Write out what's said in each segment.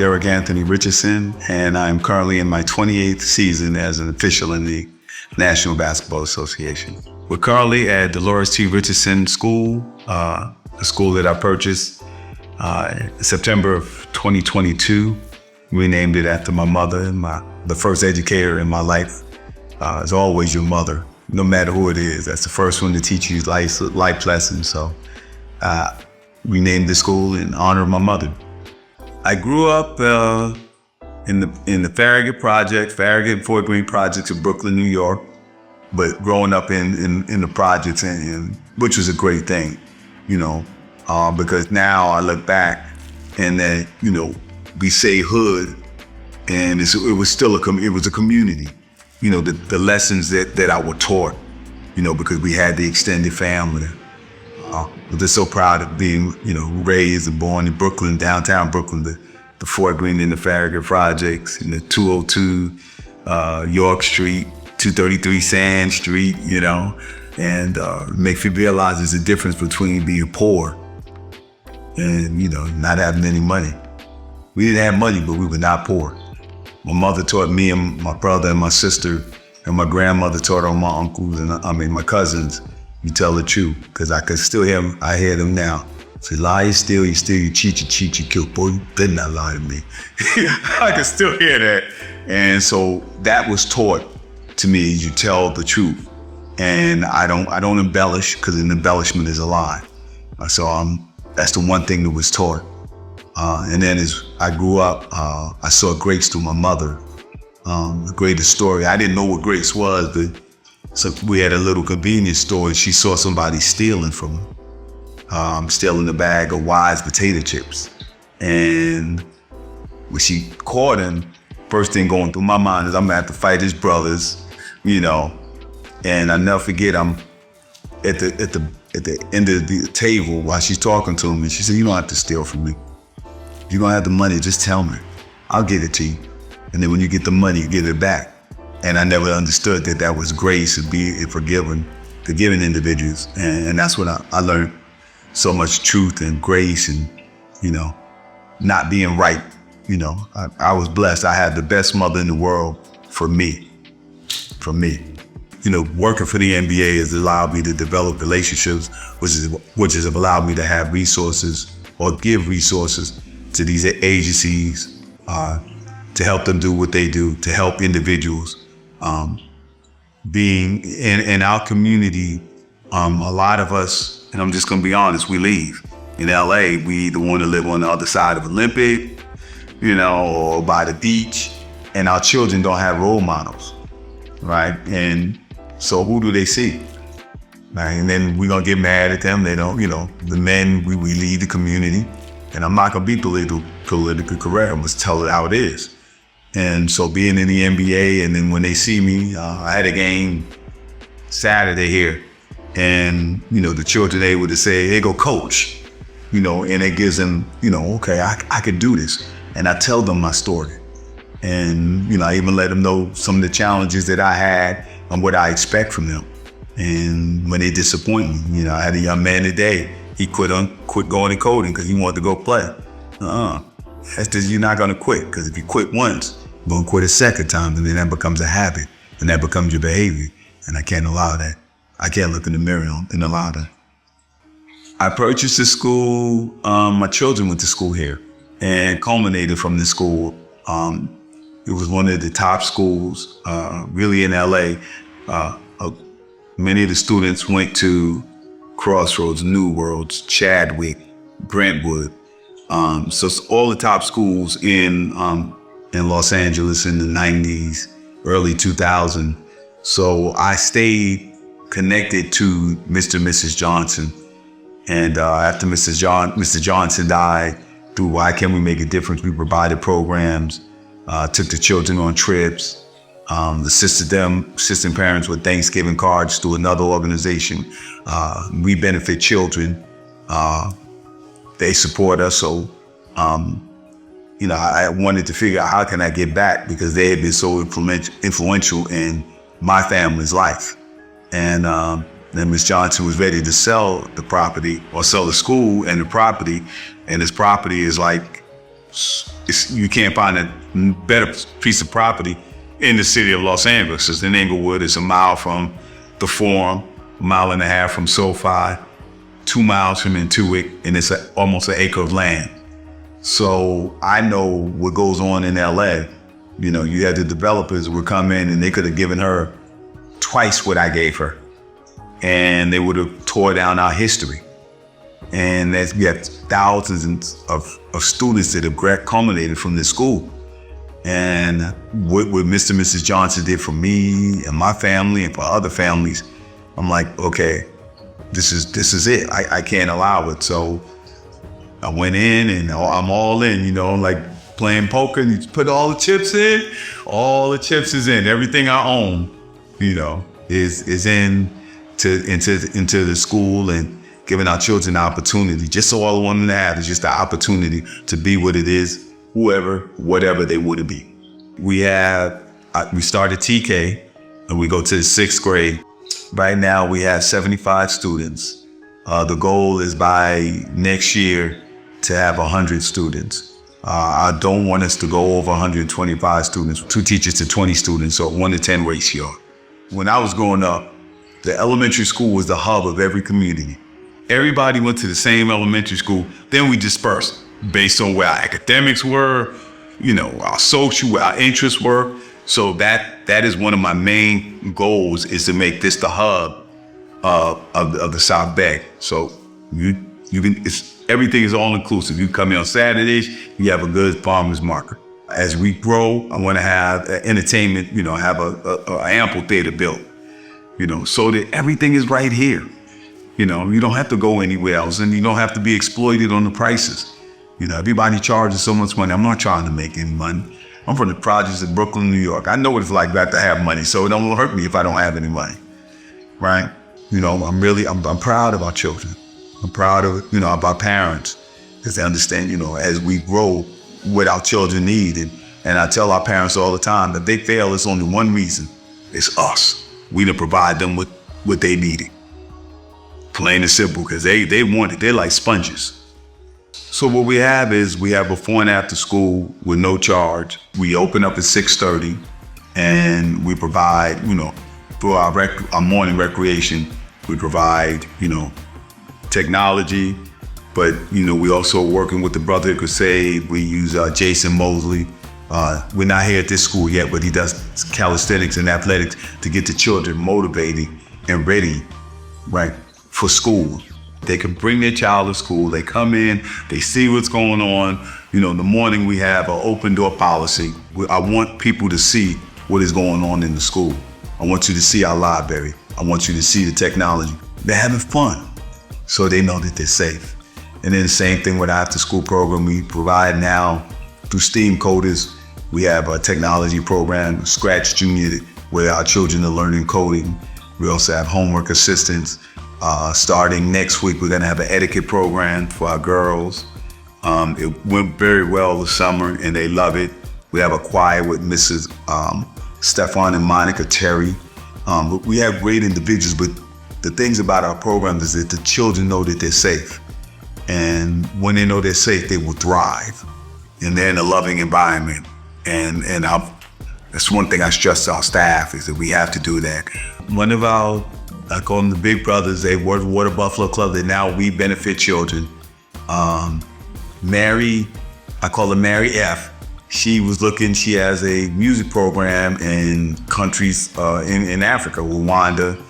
Derek Anthony Richardson, and I'm currently in my 28th season as an official in the National Basketball Association. We're currently at Dolores T. Richardson School, a school that I purchased September of 2022. We named it after my mother, and the first educator in my life is always your mother, no matter who it is. That's the first one to teach you life lessons. So we named the school in honor of my mother. I grew up in the Farragut and Fort Greene projects of Brooklyn, New York, but growing up in the projects, and which was a great thing, because now I look back and that, we say hood, and it was still a community. The lessons that I was taught, because we had the extended family. We're just so proud of being, raised and born in Brooklyn, downtown Brooklyn, the Fort Greene and the Farragut projects, in the 202 York Street, 233 Sand Street, and makes you realize there's a difference between being poor and, not having any money. We didn't have money, but we were not poor. My mother taught me and my brother and my sister, and my grandmother taught all my uncles and my cousins, you tell the truth, because I could still hear them. I hear them now. Say, lie, you steal, you cheat, you kill. Boy, you better not lie to me. I can still hear that. And so that was taught to me, you tell the truth. And I don't embellish, because an embellishment is a lie. So that's the one thing that was taught. And then as I grew up, I saw grace through my mother. The greatest story, I didn't know what grace was, but so we had a little convenience store, and she saw somebody stealing from her, stealing a bag of Wise potato chips. And when she caught him, first thing going through my mind is I'm gonna have to fight his brothers, And I never forget, I'm at the end of the table while she's talking to him, and she said, "You don't have to steal from me. If you're gonna have the money, just tell me. I'll give it to you. And then when you get the money, you give it back." And I never understood that was grace, and being forgiving individuals. And that's what I learned, so much truth and grace, and, not being right. I was blessed. I had the best mother in the world for me. Working for the NBA has allowed me to develop relationships, which has allowed me to have resources or give resources to these agencies to help them do what they do, to help individuals. Being in our community, a lot of us, and I'm just gonna be honest, we leave. In LA, we either want to live on the other side of Olympic, or by the beach, and our children don't have role models, right? And so who do they see? Right? And then we're gonna get mad at them. They don't, the men, we leave the community, and I'm not gonna be politically correct. I'm just tell it how it is. And so being in the NBA, and then when they see me, I had a game Saturday here, and, the children able to say, "Hey, go coach," and it gives them, okay, I could do this. And I tell them my story. And, I even let them know some of the challenges that I had and what I expect from them. And when they disappoint me, I had a young man today, he quit going and coding because he wanted to go play. That's just, you're not gonna quit, because if you quit once, you're gonna quit a second time, and then that becomes a habit, and that becomes your behavior. And I can't allow that. I can't look in the mirror and allow that. I purchased the school, my children went to school here, and culminated from the school. It was one of the top schools, really in LA. Many of the students went to Crossroads, New Worlds, Chadwick, Brentwood. So it's all the top schools in Los Angeles in the 90s, early 2000s. So I stayed connected to Mr. and Mrs. Johnson. And after Mr. Johnson died, through Why Can't We Make a Difference, we provided programs, took the children on trips, assisted parents with Thanksgiving cards through another organization. We benefit children. They support us. So, I wanted to figure out how can I get back, because they had been so influential in my family's life. And then Ms. Johnson was ready to sell the property, or sell the school and the property. And this property is like You can't find a better piece of property in the city of Los Angeles. It's in Inglewood. It's a mile from the Forum, a mile and a half from SoFi, 2 miles from Intuit, and it's almost an acre of land. So I know what goes on in LA. You know, you had the developers would come in and they could have given her twice what I gave her. And they would have tore down our history. And we have thousands of students that have culminated from this school. And what Mr. and Mrs. Johnson did for me and my family and for other families, I'm like, okay, this is it. I can't allow it. So I went in and I'm all in, you know, like playing poker, and you put all the chips in, all the chips is in. Everything I own, you know, is into the school and giving our children the opportunity. Just so all I want them to have is just the opportunity to be what it is, whatever they would be. We started TK and we go to the 6th grade. Right now we have 75 students. The goal is by next year to have 100 students. I don't want us to go over 125 students, 2 teachers to 20 students, so 1 to 10 ratio. When I was growing up, the elementary school was the hub of every community. Everybody went to the same elementary school. Then we dispersed based on where our academics were, you know, our social, where our interests were. So that is one of my main goals, is to make this the hub of the South Bay. So everything is all inclusive. You come in on Saturdays, you have a good farmer's market. As we grow, I want to have entertainment, you know, have a amphitheater built, you know, so that everything is right here. You know, you don't have to go anywhere else, and you don't have to be exploited on the prices. You know, everybody charges so much money. I'm not trying to make any money. I'm from the projects in Brooklyn, New York. I know what it's like not to have money, so it don't hurt me if I don't have any money, right? You know, I'm proud of our children. I'm proud of, you know, of our parents, because they understand, you know, as we grow, what our children need. And I tell our parents all the time that they fail, it's only one reason. It's us. We didn't provide them with what they needed. Plain and simple, because they want it. They're like sponges. So what we have is we have before and after school with no charge. We open up at 6:30 and we provide, you know, for our morning recreation, we provide, you know, technology, but, you know, we also working with the Brotherhood Crusade. We use Jason Mosley. We're not here at this school yet, but he does calisthenics and athletics to get the children motivated and ready, right, for school. They can bring their child to school. They come in, they see what's going on. You know, in the morning we have an open door policy. I want people to see what is going on in the school. I want you to see our library. I want you to see the technology. They're having fun, so they know that they're safe. And then the same thing with our after school program. We provide now through STEAM coders. We have a technology program, Scratch Junior, where our children are learning coding. We also have homework assistants. Starting next week, we're gonna have an etiquette program for our girls. It went very well this summer and they love it. We have a choir with Mrs. Stefan and Monica Terry. We have great individuals, but the things about our program is that the children know that they're safe. And when they know they're safe, they will thrive. And they're in a loving environment. And that's one thing I stress to our staff, is that we have to do that. One of our, I call them the big brothers, they work with Water Buffalo Club, that now we benefit children. Mary, I call her Mary F. She has a music program in countries in Africa, Rwanda,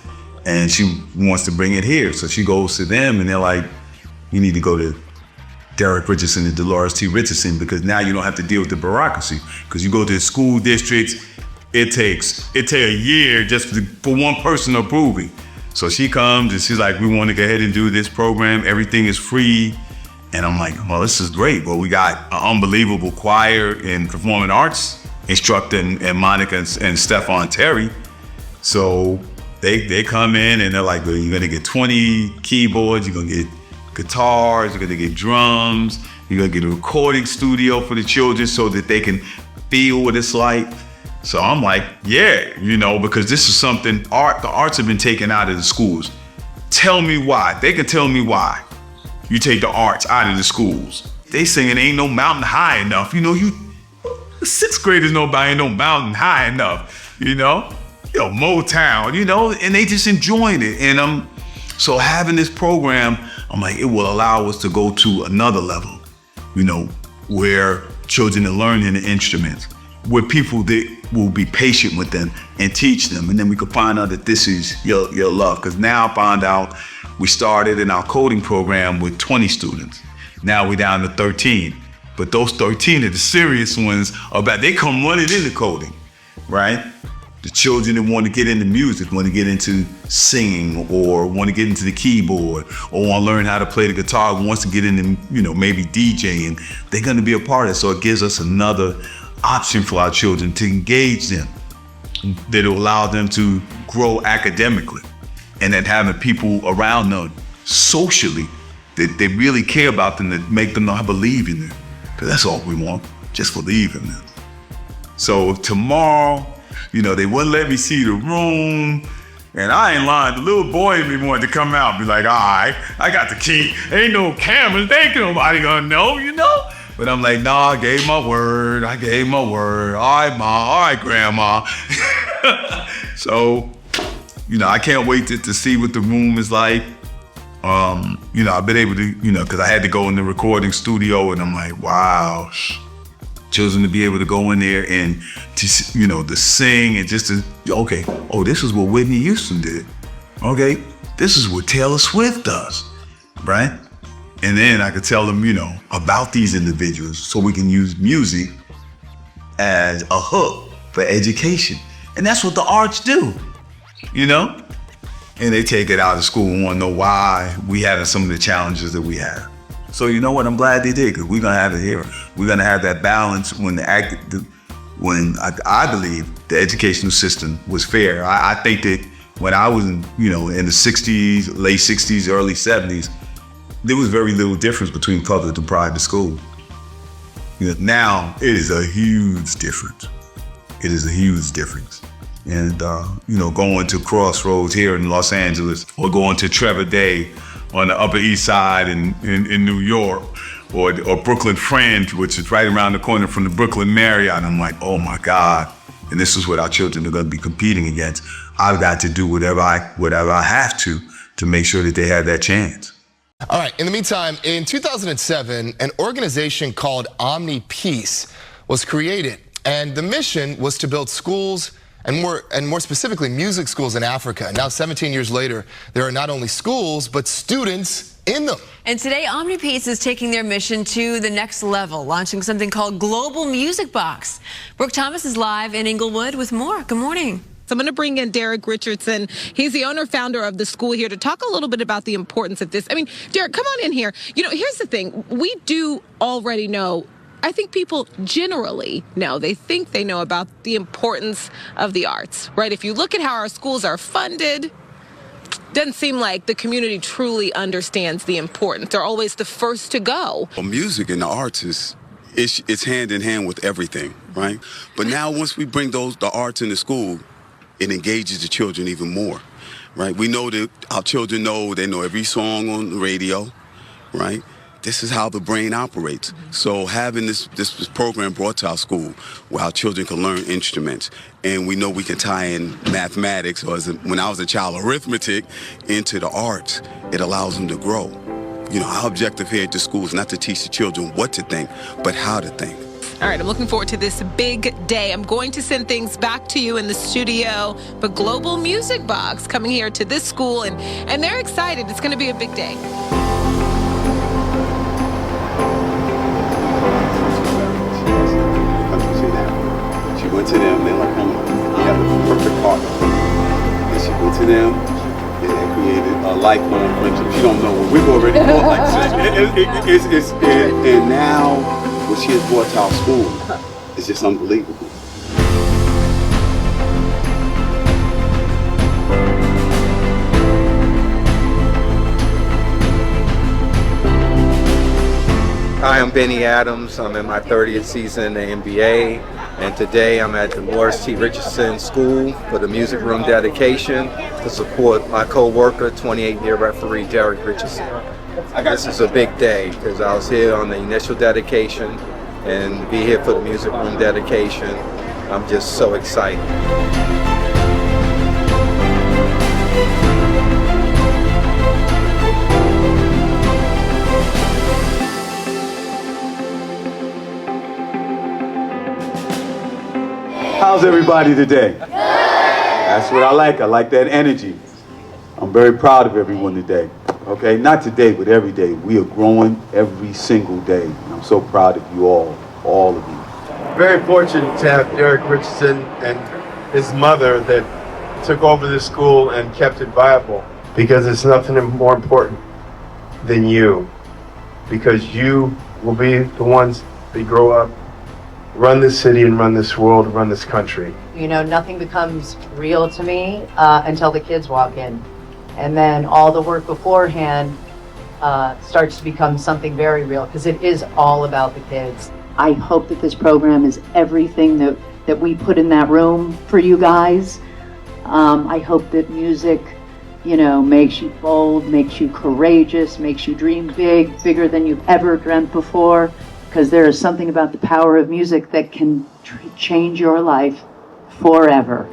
and she wants to bring it here. So she goes to them and they're like, you need to go to Derek Richardson and Dolores T. Richardson, because now you don't have to deal with the bureaucracy. Because you go to the school districts, it takes a year just for one person to approve it. So she comes and she's like, we want to go ahead and do this program. Everything is free. And I'm like, well, this is great. Well, we got an unbelievable choir and performing arts instructor and Monica and Stefan Terry. So they come in and they're like, well, you're gonna get 20 keyboards, you're gonna get guitars, you're gonna get drums, you're gonna get a recording studio for the children so that they can feel what it's like. So I'm like, yeah, you know, because this is something, the arts have been taken out of the schools. Tell me why. They can tell me why you take the arts out of the schools. they singing Ain't No Mountain High Enough. You know, the sixth graders know about Ain't No Mountain High Enough, you know? Motown, you know, and they just enjoying it. And so having this program, I'm like, it will allow us to go to another level, you know, where children are learning the instruments, where people that will be patient with them and teach them. And then we could find out that this is your love. Because now I found out we started in our coding program with 20 students. Now we're down to 13. But those 13 are the serious ones they come running into coding, right? The children that want to get into music, want to get into singing, or want to get into the keyboard, or want to learn how to play the guitar, wants to get into, you know, maybe DJing, they're going to be a part of it. So it gives us another option for our children to engage them, that will allow them to grow academically, and then having people around them socially that they really care about them, that make them know how to believe in them. Because that's all we want, just believe in them. So tomorrow, you know, they wouldn't let me see the room. And I ain't lying, the little boy in me wanted to come out and be like, all right, I got the key. Ain't no cameras, ain't nobody gonna know, you know? But I'm like, nah, I gave my word. All right, Ma, all right, Grandma. So, you know, I can't wait to see what the room is like. You know, I've been able to, you know, because I had to go in the recording studio, and I'm like, wow. Children to be able to go in there and to, you know, to sing and just to, okay, oh, this is what Whitney Houston did. Okay, this is what Taylor Swift does, right? And then I could tell them, you know, about these individuals so we can use music as a hook for education. And that's what the arts do, you know? And they take it out of school and want to know why we having some of the challenges that we have. So you know what? I'm glad they did, because we're gonna have it here. We're gonna have that balance when I believe the educational system was fair. I think that when I was in the 60s, late 60s, early 70s, there was very little difference between public and private school. You know, now it is a huge difference. It is a huge difference. And you know, going to Crossroads here in Los Angeles, or going to Trevor Day on the Upper East Side in New York, or Brooklyn Fringe, which is right around the corner from the Brooklyn Marriott. I'm like, oh my God. And this is what our children are gonna be competing against. I've got to do whatever I have to make sure that they have that chance. All right, in the meantime, in 2007, an organization called Omni Peace was created, and the mission was to build schools and more specifically music schools in Africa. Now 17 years later, there are not only schools but students in them. And today Omni Peace is taking their mission to the next level, launching something called Global Music Box. Brooke Thomas is live in Inglewood with more. Good morning. So I'm going to bring in Derek Richardson. He's the owner, founder of the school here, to talk a little bit about the importance of this. I mean, Derek, come on in here. You know, here's the thing. We do already know, I think people generally know, they think they know about the importance of the arts, right? If you look at how our schools are funded, doesn't seem like the community truly understands the importance. They're always the first to go. Well, music and the arts it's hand in hand with everything, right? But now once we bring the arts into school, it engages the children even more, right? We know that our children they know every song on the radio, right? This is how the brain operates. So having this program brought to our school where our children can learn instruments, and we know we can tie in mathematics, or when I was a child, arithmetic, into the arts, it allows them to grow. You know, our objective here at the school is not to teach the children what to think, but how to think. All right, I'm looking forward to this big day. I'm going to send things back to you in the studio, but Global Music Box coming here to this school, and they're excited. It's going to be a big day. She went to them, they're like, we have the perfect partner. And she went to them, and they created a lifelong friendship. She don't know what we've already bought. Like, and now, what she has brought to our school is just unbelievable. Hi, I'm Benny Adams. I'm in my 30th season in the NBA, and today I'm at Dolores T. Richardson School for the music room dedication to support my co-worker, 28-year referee Derek Richardson. This is a big day because I was here on the initial dedication and be here for the music room dedication. I'm just so excited. How's everybody today? That's what I like. I like that energy. I'm very proud of everyone today. Okay, not today, but every day. We are growing every single day. And I'm so proud of you all of you. Very fortunate to have Derek Richardson and his mother that took over the school and kept it viable, because it's nothing more important than you, because you will be the ones that grow up, run this city and run this world, run this country. You know, nothing becomes real to me until the kids walk in. And then all the work beforehand starts to become something very real, because it is all about the kids. I hope that this program is everything that we put in that room for you guys. I hope that music, you know, makes you bold, makes you courageous, makes you dream big, bigger than you've ever dreamt before, because there is something about the power of music that can change your life forever.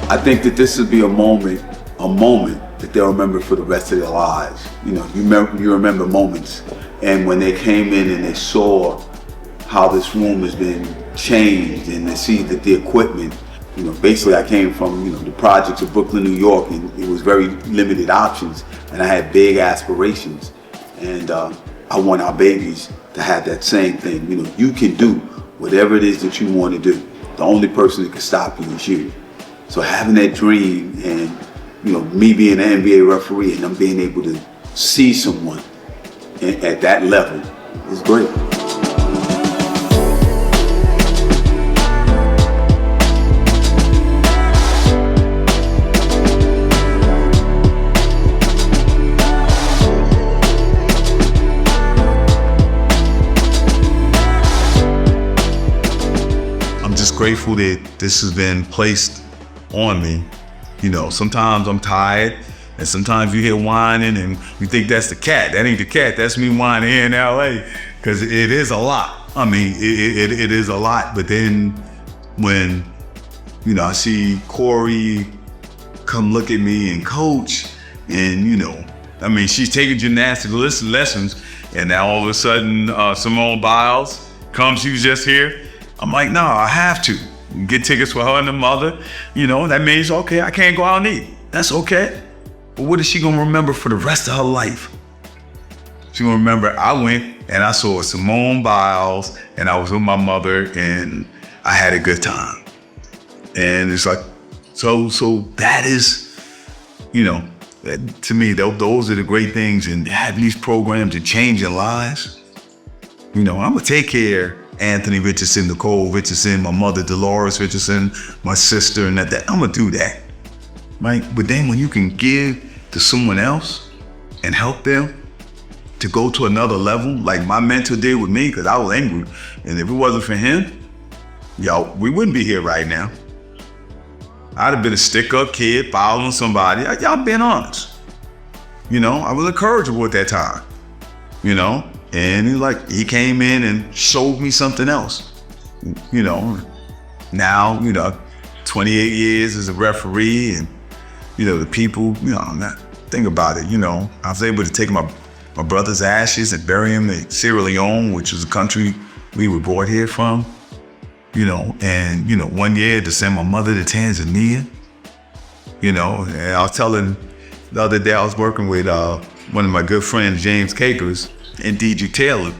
I think that this would be a moment that they'll remember for the rest of their lives. You know, you remember moments, and when they came in and they saw how this room has been changed, and they see that the equipment, you know, basically I came from, you know, the projects of Brooklyn, New York, and it was very limited options, and I had big aspirations, and I want our babies to have that same thing. You know, you can do whatever it is that you want to do. The only person that can stop you is you. So having that dream, and you know, me being an NBA referee and them being able to see someone at that level It's great. I'm just grateful that this has been placed on me. You know, sometimes I'm tired, and sometimes you hear whining and you think that's the cat. That ain't the cat, that's me whining here in LA, because it is a lot. I mean, it is a lot, but then when, you know, I see Corey come look at me and coach, and you know, I mean, she's taking gymnastics lessons, and now all of a sudden, Simone Biles comes, she was just here. I'm like, no, I have to get tickets for her and the mother. You know, that means, okay, I can't go out and eat. That's okay. But what is she gonna remember for the rest of her life? She gonna remember I went and I saw Simone Biles and I was with my mother and I had a good time. And it's like, so that is, you know, to me, those are the great things, and having these programs and changing lives. You know, I'm gonna take care Anthony Richardson, Nicole Richardson, my mother Dolores Richardson, my sister, and that. I'm gonna do that, right? But then when you can give to someone else and help them to go to another level, like my mentor did with me, because I was angry, and if it wasn't for him, yo, we wouldn't be here right now. I'd have been a stick-up kid following somebody. Y'all being honest. You know, I was incorrigible at that time, you know? And he came in and showed me something else. You know, now, you know, 28 years as a referee, and, you know, the people, you know, think about it, you know, I was able to take my brother's ashes and bury him in Sierra Leone, which was a country we were brought here from, you know, and, you know, one year to send my mother to Tanzania, you know, and I was telling the other day I was working with one of my good friends, James Cakers, and DJ Taylor.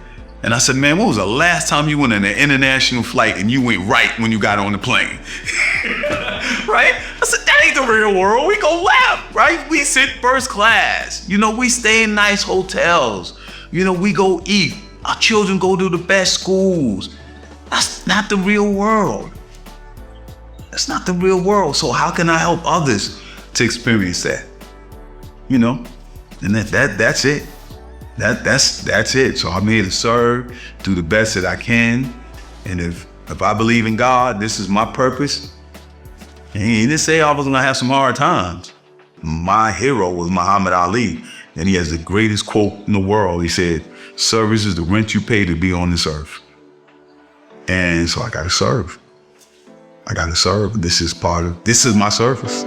And I said, man, when was the last time you went on an international flight and you went right when you got on the plane? Right? I said, that ain't the real world. We go left, right? We sit first class. You know, we stay in nice hotels. You know, we go eat. Our children go to the best schools. That's not the real world. That's not the real world. So how can I help others to experience that? You know, and that's it. That's it. So I'm here to serve, do the best that I can. And if I believe in God, this is my purpose. And he didn't say I was gonna have some hard times. My hero was Muhammad Ali, and he has the greatest quote in the world. He said, service is the rent you pay to be on this earth. And so I gotta serve. This is my service.